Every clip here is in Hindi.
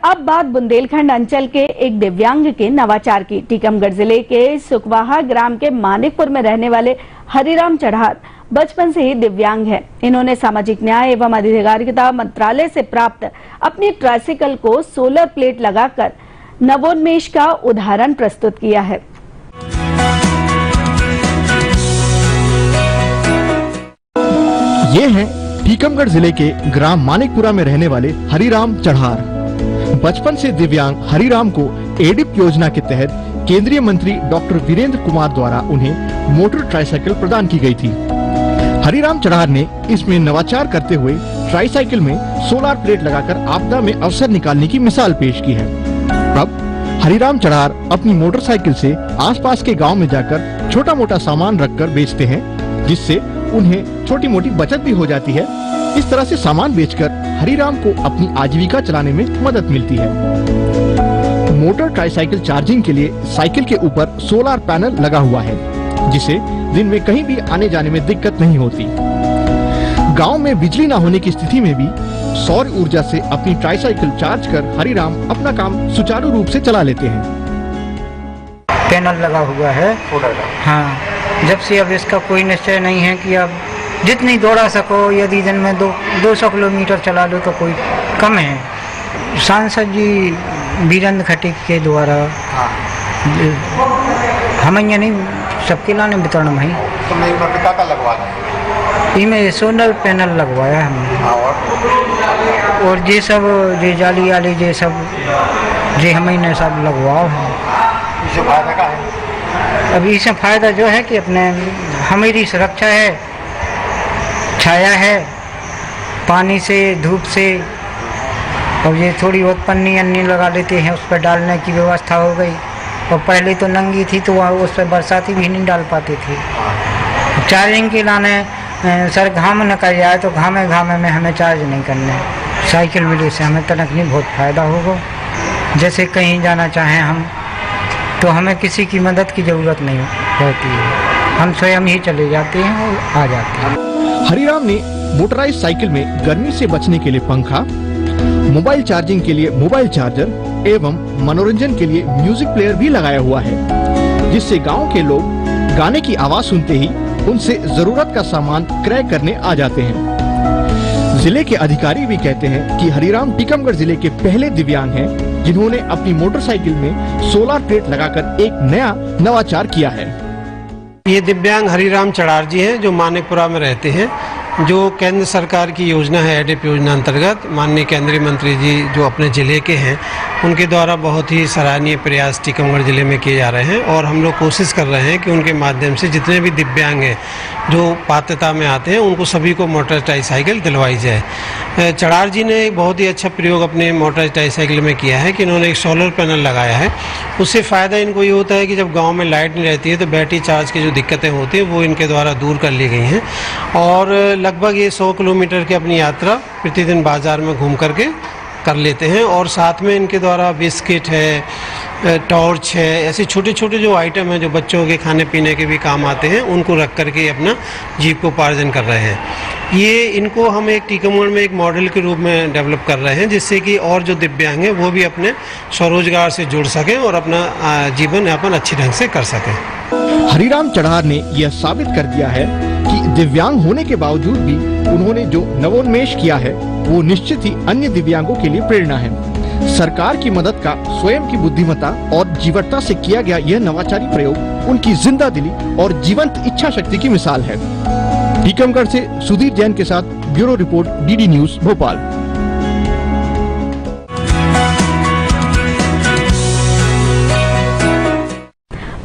अब बात बुंदेलखंड अंचल के एक दिव्यांग के नवाचार की। टीकमगढ़ जिले के सुकवाहा ग्राम के मानिकपुर में रहने वाले हरिराम चढ़ार बचपन से ही दिव्यांग है। इन्होंने सामाजिक न्याय एवं अधिकारिता मंत्रालय से प्राप्त अपनी ट्राइसिकल को सोलर प्लेट लगाकर नवोन्मेष का उदाहरण प्रस्तुत किया है। ये हैं टीकमगढ़ जिले के ग्राम मानिकपुरा में रहने वाले हरिराम चढ़ार। बचपन से दिव्यांग हरिराम को एडिप योजना के तहत केंद्रीय मंत्री डॉक्टर वीरेंद्र कुमार द्वारा उन्हें मोटर ट्राइसाइकिल प्रदान की गई थी। हरिराम चढ़ार ने इसमें नवाचार करते हुए ट्राइसाइकिल में सोलर प्लेट लगाकर आपदा में अवसर निकालने की मिसाल पेश की है। अब हरिराम चढ़ार अपनी मोटरसाइकिल से आसपास के गांव में जाकर छोटा मोटा सामान रखकर बेचते हैं, जिससे उन्हें छोटी मोटी बचत भी हो जाती है। इस तरह से सामान बेचकर हरिराम को अपनी आजीविका चलाने में मदद मिलती है। मोटर ट्राइसाइकिल चार्जिंग के लिए साइकिल के ऊपर सोलर पैनल लगा हुआ है, जिसे दिन में कहीं भी आने जाने में दिक्कत नहीं होती। गांव में बिजली न होने की स्थिति में भी सौर ऊर्जा से अपनी ट्राइसाइकिल चार्ज कर हरिराम अपना काम सुचारू रूप से चला लेते हैं। पैनल लगा हुआ है। हाँ, जब से अब इसका कोई निश्चय नहीं है कि अब जितनी दौड़ा सको, यदि दिन में 200 किलोमीटर चला लो तो कोई कम है। सांसद जी वीरेंद्र खटीक के द्वारा हमें नहीं सबके लाने वितरण में इनमें सोलर पैनल लगवाया हमने, और ये सब जे जाली वाली जे सब जे हमें सब लगवाओ है। इससे फायदा क्या है? अभी इससे फायदा जो है कि अपने हमारी सुरक्षा है, छाया है, पानी से धूप से, और ये थोड़ी बहुत पन्नी अन्नी लगा लेते हैं, उस पर डालने की व्यवस्था हो गई। और पहले तो नंगी थी तो वहाँ उस पर बरसाती भी नहीं डाल पाते थे। चार्जिंग के लाने सर घाम न कर जाए तो घामे में हमें चार्ज नहीं करने। साइकिल मिले से हमें तनकनी बहुत फ़ायदा होगा। जैसे कहीं जाना चाहें हम तो हमें किसी की मदद की ज़रूरत नहीं रहती है, हम स्वयं ही चले जाते हैं और आ जाते हैं। हरिराम ने मोटराइज साइकिल में गर्मी से बचने के लिए पंखा, मोबाइल चार्जिंग के लिए मोबाइल चार्जर एवं मनोरंजन के लिए म्यूजिक प्लेयर भी लगाया हुआ है, जिससे गांव के लोग गाने की आवाज सुनते ही उनसे जरूरत का सामान क्रय करने आ जाते हैं। जिले के अधिकारी भी कहते हैं कि हरिराम टीकमगढ़ जिले के पहले दिव्यांग हैं, जिन्होंने अपनी मोटरसाइकिल में सोलर प्लेट लगाकर एक नया नवाचार किया है। ये दिव्यांग हरिराम चढ़ार जी हैं, जो मानिकपुरा में रहते हैं। जो केंद्र सरकार की योजना है एडिप योजना अंतर्गत माननीय केंद्रीय मंत्री जी जो अपने ज़िले के हैं, उनके द्वारा बहुत ही सराहनीय प्रयास टीकमगढ़ ज़िले में किए जा रहे हैं। और हम लोग कोशिश कर रहे हैं कि उनके माध्यम से जितने भी दिव्यांग हैं जो पात्रता में आते हैं, उनको सभी को मोटर ट्राइसाइकिल दिलवाई जाए। चढ़ार जी ने एक बहुत ही अच्छा प्रयोग अपने मोटर ट्राइसाइकिल में किया है कि इन्होंने एक सोलर पैनल लगाया है। उससे फ़ायदा इनको ये होता है कि जब गाँव में लाइट नहीं रहती है तो बैटरी चार्ज की जो दिक्कतें होती हैं वो इनके द्वारा दूर कर ली गई हैं। और लगभग ये 100 किलोमीटर की अपनी यात्रा प्रतिदिन बाजार में घूम करके कर लेते हैं। और साथ में इनके द्वारा बिस्किट है, टॉर्च है, ऐसे छोटे छोटे जो आइटम हैं जो बच्चों के खाने पीने के भी काम आते हैं, उनको रख करके अपना जीविकोपार्जन कर रहे हैं। ये इनको हम एक टीकमगढ़ में एक मॉडल के रूप में डेवलप कर रहे हैं, जिससे कि और जो दिव्यांग हैं वो भी अपने स्वरोजगार से जुड़ सकें और अपना जीवन यापन अच्छी ढंग से कर सकें। हरिराम चढ़ार ने यह साबित कर दिया है कि दिव्यांग होने के बावजूद भी उन्होंने जो नवोन्मेष किया है वो निश्चित ही अन्य दिव्यांगों के लिए प्रेरणा है। सरकार की मदद का स्वयं की बुद्धिमत्ता और जीवटता से किया गया यह नवाचारी प्रयोग उनकी जिंदा दिली और जीवंत इच्छा शक्ति की मिसाल है। टीकमगढ़ से सुधीर जैन के साथ bureau report, DD news Bhopal.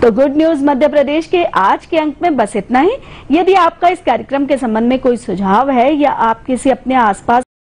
तो गुड न्यूज मध्य प्रदेश के आज के अंक में बस इतना ही। यदि आपका इस कार्यक्रम के संबंध में कोई सुझाव है या आप किसी अपने आसपास